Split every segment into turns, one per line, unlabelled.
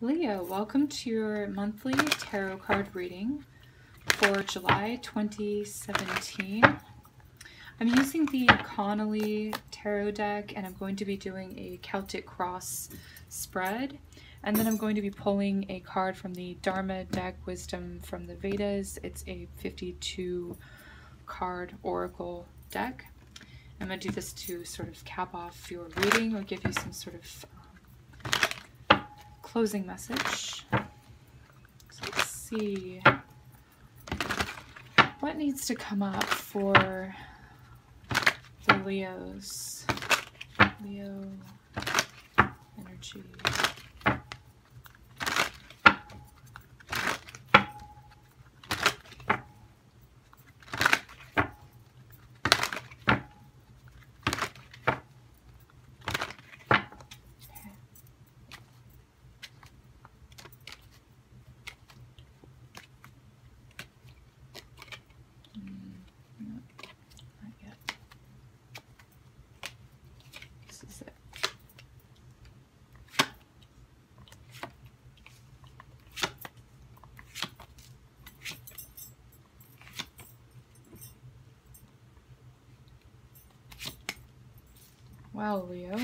Leo, welcome to your monthly tarot card reading for July 2017. I'm using the Connolly tarot deck and I'm going to be doing a Celtic cross spread, and then I'm going to be pulling a card from the Dharma deck, Wisdom from the Vedas. It's a 52 card oracle deck. I'm going to do this to sort of cap off your reading or give you some sort of closing message. So let's see what needs to come up for the Leos. Leo energy. Wow, Leo.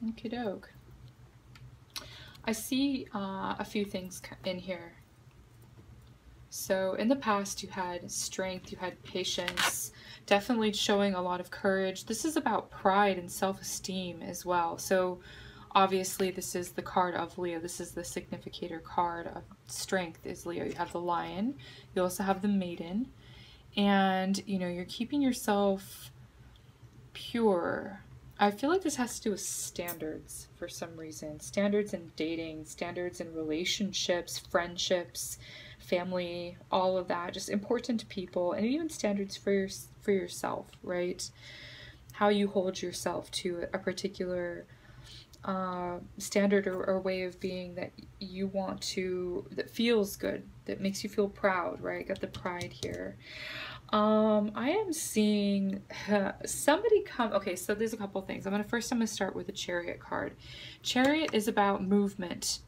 Okie doke. I see a few things in here. So in the past you had strength, you had patience, definitely showing a lot of courage. This is about pride and self-esteem as well. So obviously this is the card of Leo. This is the significator card of strength is Leo. You have the lion, you also have the maiden. And, you know, you're keeping yourself pure. I feel like this has to do with standards for some reason. Standards in dating, standards in relationships, friendships, family, all of that. Just important people, and even standards for yourself, right? How you hold yourself to a particular standard or way of being that you want to, that feels good, that makes you feel proud, right? Got the pride here. I am seeing somebody come. Okay, so there's a couple things. I'm gonna start with the Chariot card. Chariot is about movement,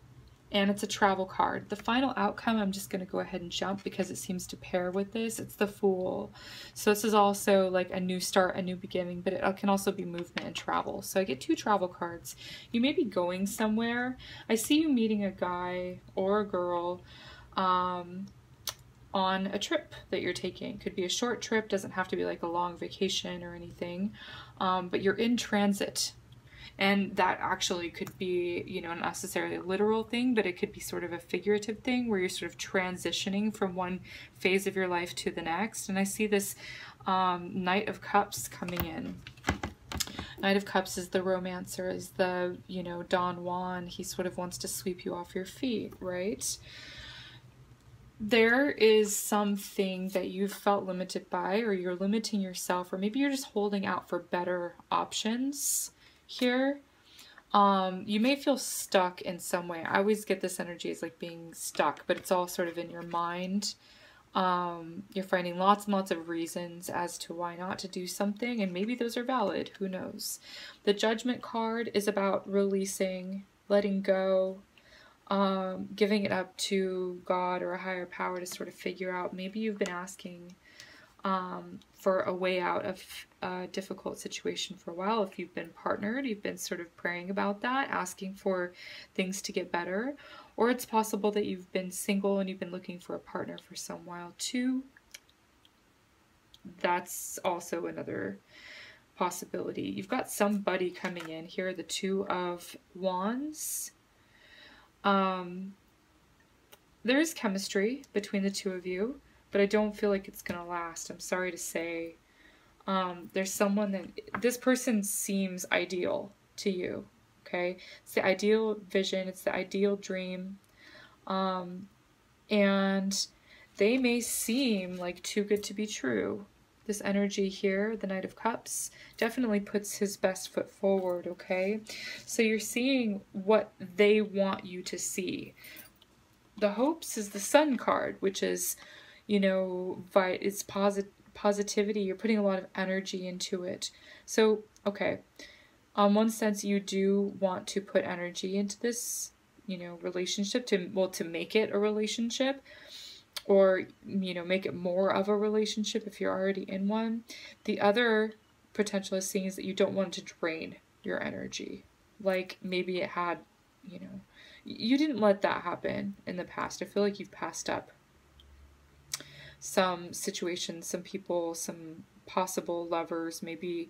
and it's a travel card. The final outcome, I'm just gonna go ahead and jump because it seems to pair with this. It's the Fool. So this is also like a new start, a new beginning, but it can also be movement and travel. So I get two travel cards. You may be going somewhere. I see you meeting a guy or a girl on a trip that you're taking. Could be a short trip, doesn't have to be like a long vacation or anything, but you're in transit. And that actually could be, you know, not necessarily a literal thing, but it could be sort of a figurative thing where you're sort of transitioning from one phase of your life to the next. And I see this Knight of Cups coming in. Knight of Cups is the romancer, is the, you know, Don Juan. He sort of wants to sweep you off your feet, right? There is something that you've felt limited by, or you're limiting yourself, or maybe you're just holding out for better options here. You may feel stuck in some way. I always get this energy as like being stuck, but it's all sort of in your mind. You're finding lots and lots of reasons as to why not to do something, and maybe those are valid, who knows. The Judgment card is about releasing, letting go, giving it up to God or a higher power to sort of figure out. Maybe you've been asking for a way out of a difficult situation for a while. If you've been partnered, you've been sort of praying about that, asking for things to get better. Or it's possible that you've been single and you've been looking for a partner for some while too. That's also another possibility. You've got somebody coming in here, the Two of Wands. There's chemistry between the two of you, but I don't feel like it's gonna last. I'm sorry to say. There's someone that, this person seems ideal to you, okay? It's the ideal vision, it's the ideal dream, and they may seem like too good to be true. This energy here, the Knight of Cups, definitely puts his best foot forward, okay? So you're seeing what they want you to see. The Hopes is the Sun card, which is, you know, it's positivity. You're putting a lot of energy into it. So, okay. On one sense, you do want to put energy into this, you know, relationship to, well, to make it a relationship, or, you know, make it more of a relationship if you're already in one. The other potential is seeing is that you don't want to drain your energy. Like maybe it had, you know, you didn't let that happen in the past. I feel like you've passed up some situations, some people, some possible lovers, maybe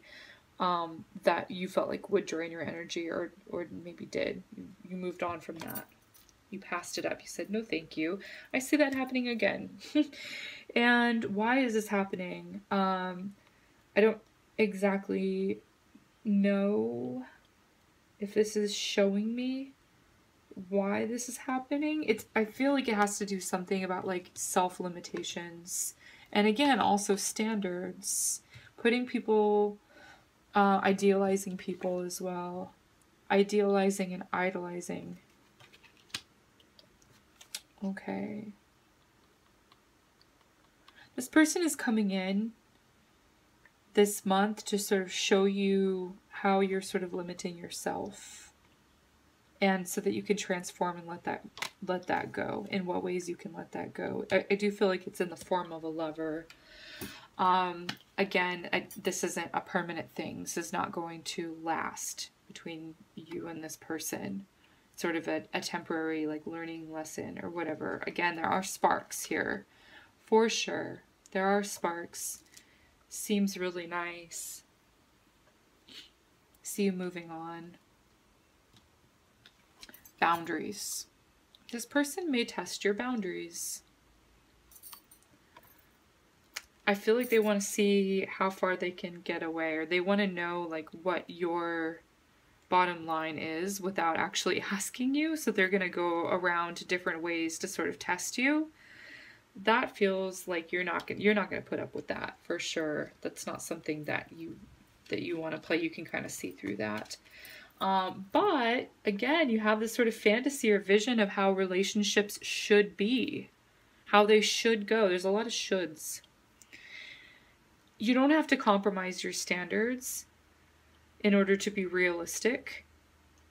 that you felt like would drain your energy, or maybe did. You moved on from that. You passed it up. You said, no, thank you. I see that happening again. And why is this happening? I don't exactly know if this is showing me why this is happening. I feel like it has to do something about like self-limitations. And again, also standards. Putting people, idealizing people as well. Idealizing and idolizing. Okay. This person is coming in this month to sort of show you how you're sort of limiting yourself, and so that you can transform and let that go. In what ways you can let that go. I do feel like it's in the form of a lover. Again, this isn't a permanent thing. This is not going to last between you and this person. Sort of a temporary like learning lesson or whatever. Again, there are sparks here. For sure. There are sparks. Seems really nice. See you moving on. Boundaries. This person may test your boundaries. I feel like they want to see how far they can get away, or they want to know like what your bottom line is without actually asking you. So they're going to go around different ways to sort of test you. That feels like you're not going to put up with that for sure. That's not something that you want to play. You can kind of see through that. But again, you have this sort of fantasy or vision of how relationships should be, how they should go. There's a lot of shoulds. You don't have to compromise your standards in order to be realistic.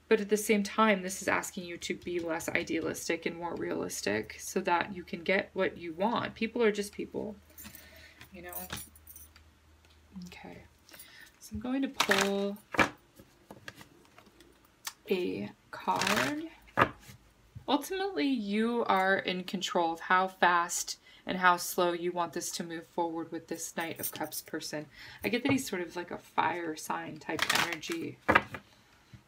But at the same time, this is asking you to be less idealistic and more realistic so that you can get what you want. People are just people, you know. Okay. So I'm going to pull a card. Ultimately, you are in control of how fast and how slow you want this to move forward with this Knight of Cups person. I get that he's sort of like a fire sign type energy.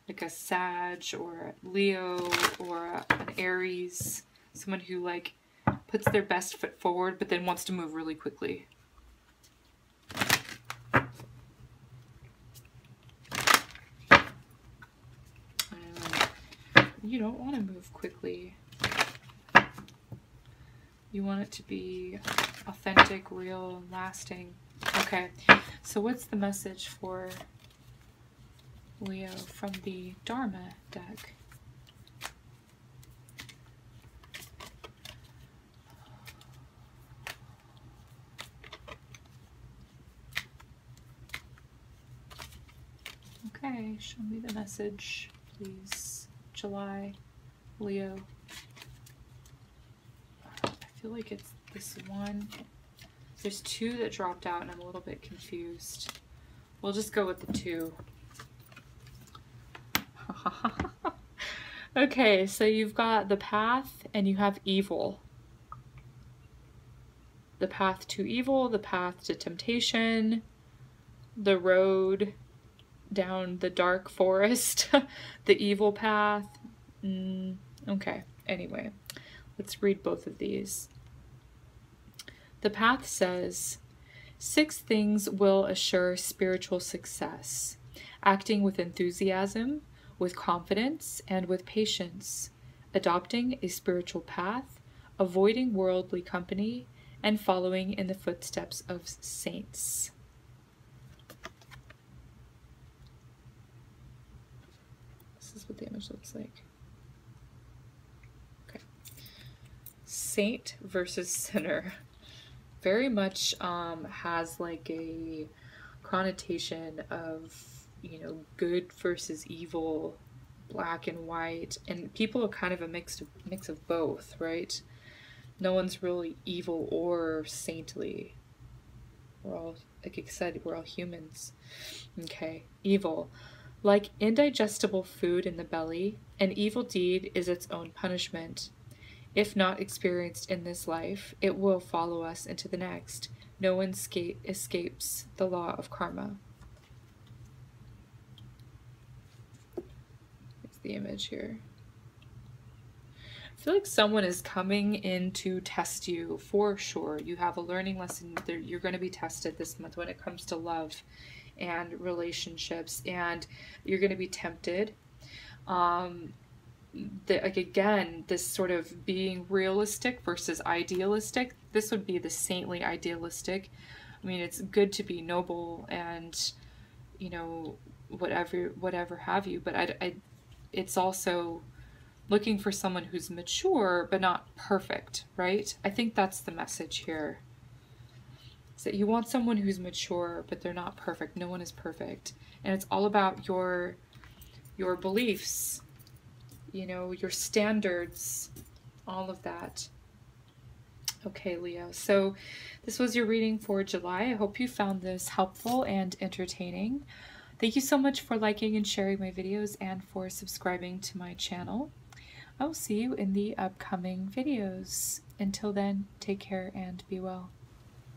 Like a Sag or a Leo or an Aries. Someone who like puts their best foot forward but then wants to move really quickly. You don't want to move quickly. You want it to be authentic, real, and lasting. Okay, so what's the message for Leo from the Dharma deck? Okay, show me the message, please. July, Leo. I feel like it's this one. There's two that dropped out and I'm a little bit confused. We'll just go with the two. Okay, so you've got the path and you have evil. The path to evil, the path to temptation, the road down the dark forest, the evil path. Okay, anyway, let's read both of these. The path says, 6 things will assure spiritual success: acting with enthusiasm, with confidence, and with patience, adopting a spiritual path, avoiding worldly company, and following in the footsteps of saints. This is what the image looks like. Okay. Saint versus sinner. Very much has like a connotation of you know, good versus evil, black and white, and people are kind of a mix of both, right? No one's really evil or saintly. We're all, like I said, we're all humans. Okay, evil. Like indigestible food in the belly, an evil deed is its own punishment. If not experienced in this life, it will follow us into the next. No one escapes the law of karma. It's the image here. I feel like someone is coming in to test you for sure. You have a learning lesson. You're going to be tested this month when it comes to love and relationships, and you're going to be tempted. Like again, this sort of being realistic versus idealistic. This would be the saintly idealistic. I mean, it's good to be noble and, you know, whatever have you, but it's also looking for someone who's mature but not perfect, right? I think that's the message here. Is that you want someone who's mature but they're not perfect. No one is perfect. And it's all about your beliefs, you know, your standards, all of that. Okay, Leo. So this was your reading for July. I hope you found this helpful and entertaining. Thank you so much for liking and sharing my videos and for subscribing to my channel. I will see you in the upcoming videos. Until then, take care and be well.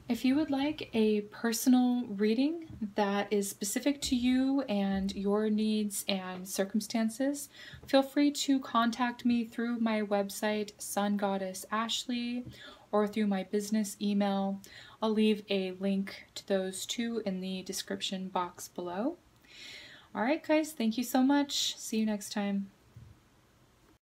If you would like a personal reading that is specific to you and your needs and circumstances, feel free to contact me through my website, SunGoddess Ashley, or through my business email. I'll leave a link to those two in the description box below. All right, guys, thank you so much. See you next time.